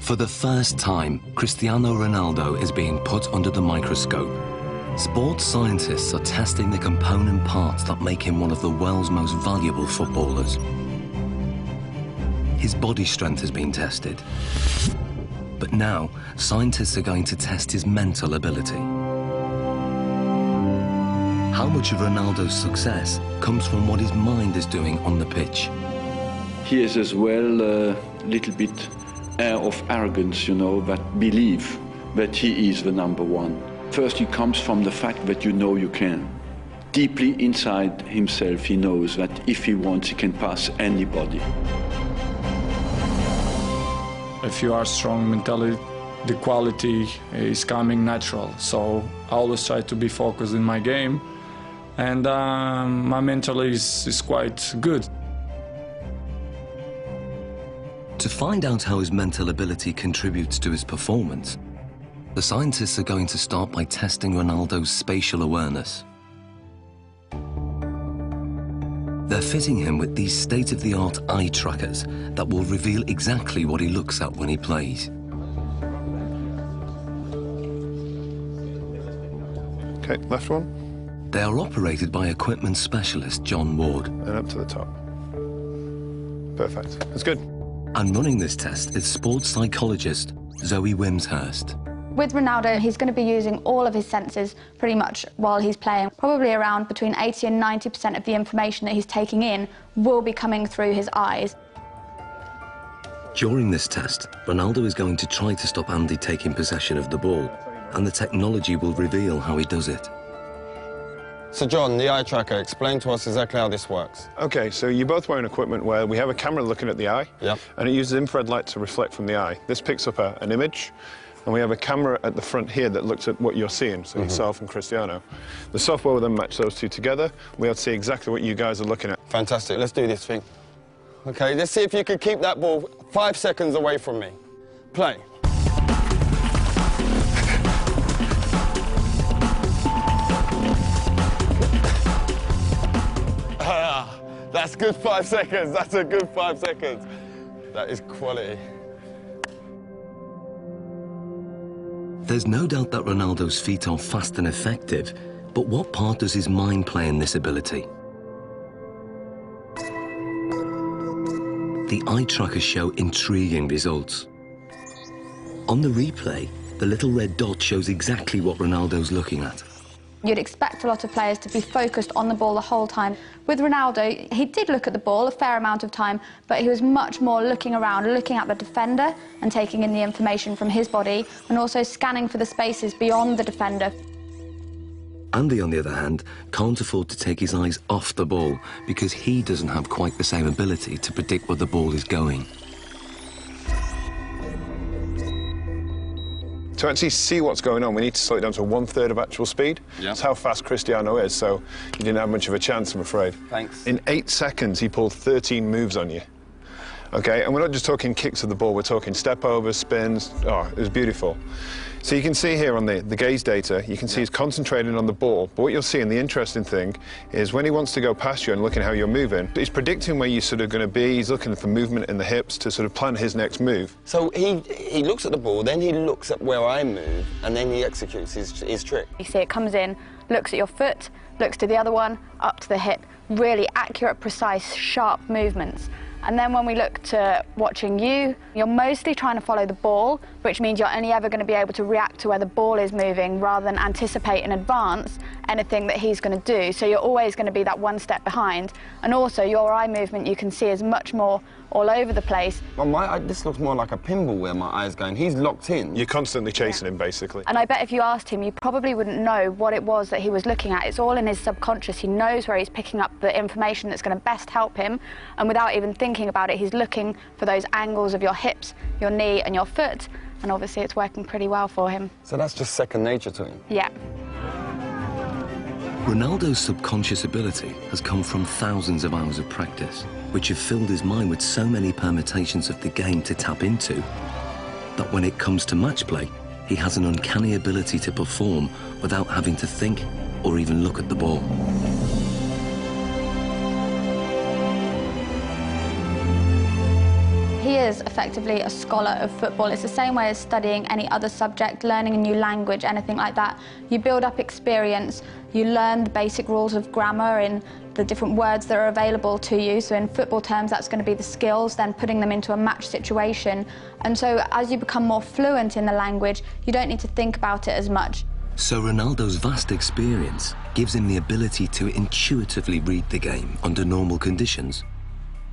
For the first time, Cristiano Ronaldo is being put under the microscope. Sports scientists are testing the component parts that make him one of the world's most valuable footballers. His body strength has been tested. But now, scientists are going to test his mental ability. How much of Ronaldo's success comes from what his mind is doing on the pitch? He is as well a little bit air of arrogance, you know, that believe that he is the number one. First, it comes from the fact that you know you can. Deeply inside himself, he knows that if he wants, he can pass anybody. If you are strong mentally, the quality is coming natural. So I always try to be focused in my game, and my mental is quite good. To find out how his mental ability contributes to his performance, the scientists are going to start by testing Ronaldo's spatial awareness. They're fitting him with these state-of-the-art eye trackers that will reveal exactly what he looks at when he plays. Okay, left one. They are operated by equipment specialist John Ward. And up to the top. Perfect. That's good. And running this test is sports psychologist Zoe Wimshurst. With Ronaldo, he's going to be using all of his senses pretty much while he's playing. Probably around between 80 and 90% of the information that he's taking in will be coming through his eyes. During this test, Ronaldo is going to try to stop Andy taking possession of the ball, and the technology will reveal how he does it. So John, the eye tracker, explain to us exactly how this works. Okay, so you're both wearing equipment where we have a camera looking at the eye, Yep. and it uses infrared light to reflect from the eye. This picks up an image, and we have a camera at the front here that looks at what you're seeing, so yourself and Cristiano. The software will then match those two together. We'll see exactly what you guys are looking at. Fantastic, let's do this thing. Okay, let's see if you can keep that ball 5 seconds away from me. Play. That's good 5 seconds. That's a good 5 seconds. That is quality. There's no doubt that Ronaldo's feet are fast and effective, but what part does his mind play in this ability? The eye trackers show intriguing results. On the replay, the little red dot shows exactly what Ronaldo's looking at. You'd expect a lot of players to be focused on the ball the whole time. With Ronaldo, he did look at the ball a fair amount of time, but he was much more looking around, looking at the defender and taking in the information from his body, and also scanning for the spaces beyond the defender. Andy, on the other hand, can't afford to take his eyes off the ball because he doesn't have quite the same ability to predict where the ball is going. To actually see what's going on, we need to slow it down to 1/3 of actual speed. Yeah. That's how fast Cristiano is, so you didn't have much of a chance, I'm afraid. Thanks. In 8 seconds, he pulled 13 moves on you. Okay, and we're not just talking kicks of the ball, we're talking step-overs, spins. Oh, it was beautiful. So you can see here on the gaze data, you can see he's concentrating on the ball, but what you'll see, and the interesting thing, is when he wants to go past you and looking how you're moving, he's predicting where you're sort of going to be, he's looking for movement in the hips to sort of plan his next move. So he looks at the ball, then he looks at where I move, and then he executes his trick. You see it comes in, looks at your foot, looks to the other one, up to the hip. Really accurate, precise, sharp movements. And then when we look to watching you, you're mostly trying to follow the ball, which means you're only ever going to be able to react to where the ball is moving rather than anticipate in advance anything that he's going to do. So you're always going to be that one step behind. And also your eye movement you can see is much more all over the place. Well, this looks more like a pinball where my eye's going. He's locked in. You're constantly chasing him, basically. And I bet if you asked him, you probably wouldn't know what it was that he was looking at. It's all in his subconscious. He knows where he's picking up the information that's going to best help him. And without even thinking about it, he's looking for those angles of your hips, your knee and your foot. And obviously it's working pretty well for him. So that's just second nature to him? Yeah. Ronaldo's subconscious ability has come from thousands of hours of practice, which have filled his mind with so many permutations of the game to tap into, that when it comes to match play, he has an uncanny ability to perform without having to think or even look at the ball. He is effectively a scholar of football. It's the same way as studying any other subject, learning a new language, anything like that. You build up experience, you learn the basic rules of grammar in the different words that are available to you. So in football terms, that's going to be the skills, then putting them into a match situation. And so as you become more fluent in the language, you don't need to think about it as much. So Ronaldo's vast experience gives him the ability to intuitively read the game under normal conditions.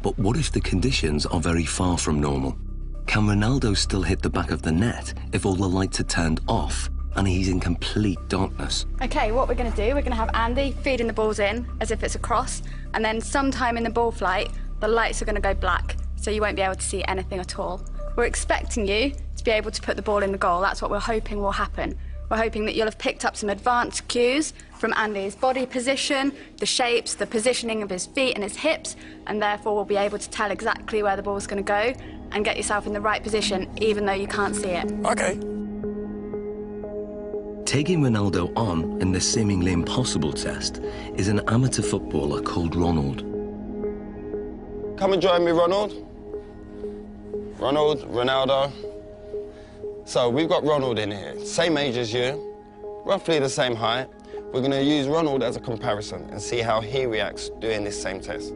But what if the conditions are very far from normal? Can Ronaldo still hit the back of the net if all the lights are turned off and he's in complete darkness? Okay, what we're going to do, we're going to have Andy feeding the balls in as if it's a cross, and then sometime in the ball flight, the lights are going to go black, so you won't be able to see anything at all. We're expecting you to be able to put the ball in the goal. That's what we're hoping will happen. We're hoping that you'll have picked up some advanced cues from Andy's body position, the shapes, the positioning of his feet and his hips, and therefore will be able to tell exactly where the ball's going to go and get yourself in the right position, even though you can't see it. Okay. Taking Ronaldo on in the seemingly impossible test is an amateur footballer called Ronald. Come and join me, Ronald. Ronald, Ronaldo. So we've got Ronald in here, same age as you, roughly the same height. We're going to use Ronald as a comparison and see how he reacts doing this same test.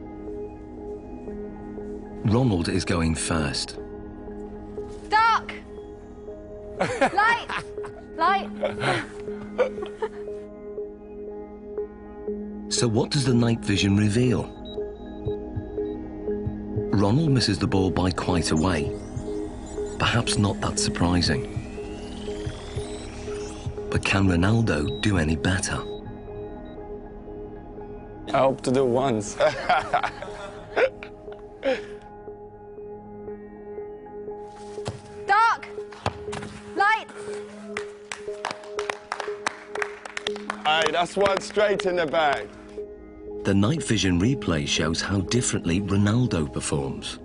Ronald is going first. Dark! Light! Light! So what does the night vision reveal? Ronald misses the ball by quite a way. Perhaps not that surprising. But can Ronaldo do any better? I hope to do once. Dark! Light! Hey, that's one straight in the bag. The night vision replay shows how differently Ronaldo performs.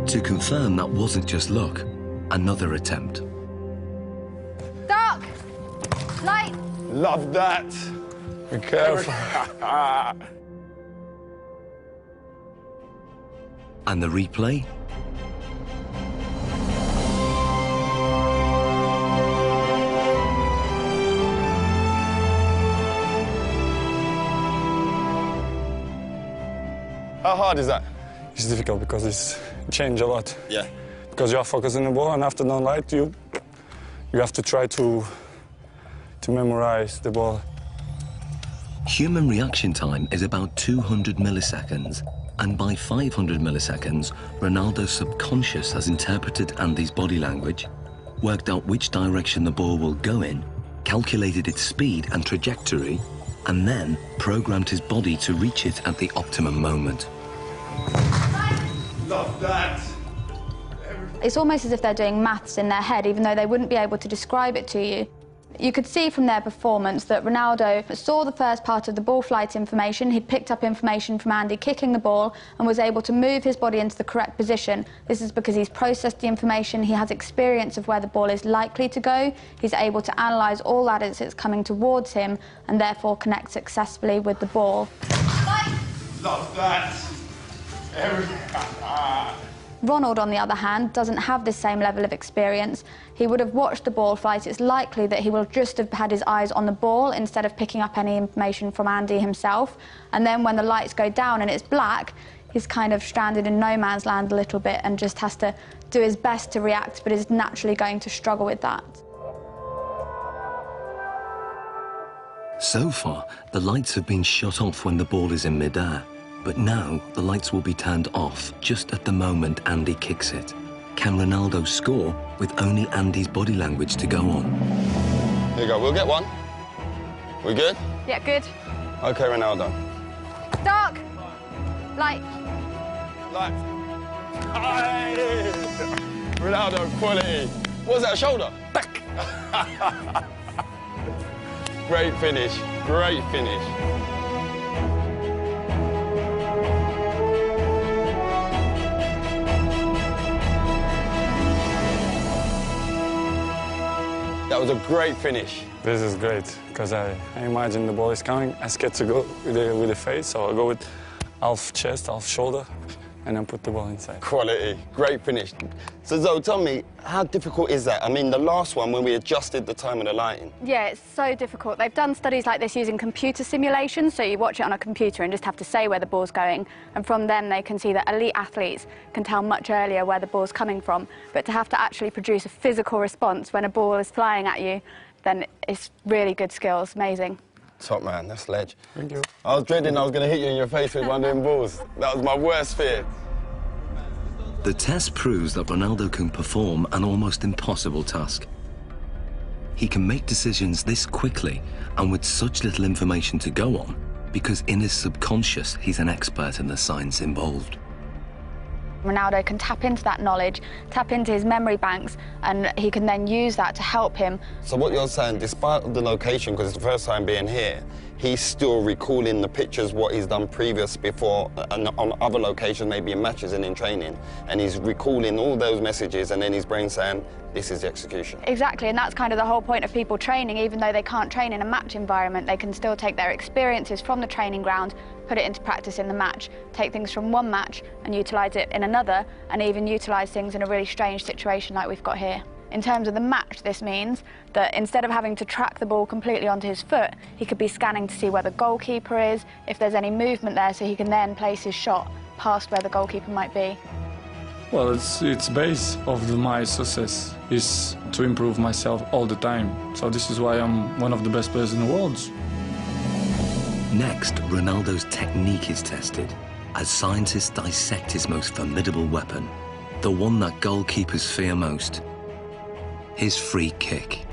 To confirm that wasn't just luck, another attempt. Dark! Light! Love that. Be careful. And the replay? How hard is that? It's difficult because it's changed a lot. Yeah. Because you are focusing on the ball, and after no light, you have to try to memorize the ball. Human reaction time is about 200 milliseconds, and by 500 milliseconds, Ronaldo's subconscious has interpreted Andy's body language, worked out which direction the ball will go in, calculated its speed and trajectory, and then programmed his body to reach it at the optimum moment. Love that. It's almost as if they're doing maths in their head, even though they wouldn't be able to describe it to you. You could see from their performance that Ronaldo saw the first part of the ball flight information. He picked up information from Andy kicking the ball and was able to move his body into the correct position. This is because he's processed the information, he has experience of where the ball is likely to go, he's able to analyse all that as it's coming towards him and therefore connect successfully with the ball. Love that. Ronald, on the other hand, doesn't have this same level of experience. He would have watched the ball flight. It's likely that he will just have had his eyes on the ball instead of picking up any information from Andy himself. And then when the lights go down and it's black, he's kind of stranded in no man's land a little bit and just has to do his best to react, but is naturally going to struggle with that. So far, the lights have been shut off when the ball is in midair. But now, the lights will be turned off just at the moment Andy kicks it. Can Ronaldo score with only Andy's body language to go on? Here you go, we'll get one. We good? Yeah, good. Okay, Ronaldo. Dark. Light. Light. Aye. Ronaldo, quality. What was that, shoulder? Back. Great finish, great finish. That That was a great finish. This is great, because I imagine the ball is coming. I scared to go with the face, so I go with half chest, half shoulder, and then put the ball inside. Quality, great finish. So Zoe, tell me, how difficult is that? I mean, the last one, when we adjusted the time of the lighting. Yeah, it's so difficult. They've done studies like this using computer simulations, so you watch it on a computer and just have to say where the ball's going, and from them they can see that elite athletes can tell much earlier where the ball's coming from, but to have to actually produce a physical response when a ball is flying at you, then it's really good skills, amazing. Top man, that's ledge. Thank you. I was dreading I was going to hit you in your face with one of them balls. That was my worst fear. The test proves that Ronaldo can perform an almost impossible task. He can make decisions this quickly and with such little information to go on, because in his subconscious, he's an expert in the science involved. Ronaldo can tap into that knowledge, tap into his memory banks, and he can then use that to help him. So what you're saying, despite the location, because it's the first time being here, he's still recalling the pictures, what he's done previous before, and on other locations, maybe in matches and in training, and he's recalling all those messages, and then his brain saying, this is the execution. Exactly, and that's kind of the whole point of people training. Even though they can't train in a match environment, they can still take their experiences from the training ground, put it into practice in the match, take things from one match and utilise it in another, and even utilise things in a really strange situation like we've got here. In terms of the match, this means that instead of having to track the ball completely onto his foot, he could be scanning to see where the goalkeeper is, if there's any movement there, so he can then place his shot past where the goalkeeper might be. Well, it's base of my success is to improve myself all the time. So this is why I'm one of the best players in the world. Next, Ronaldo's technique is tested as scientists dissect his most formidable weapon, the one that goalkeepers fear most, his free kick.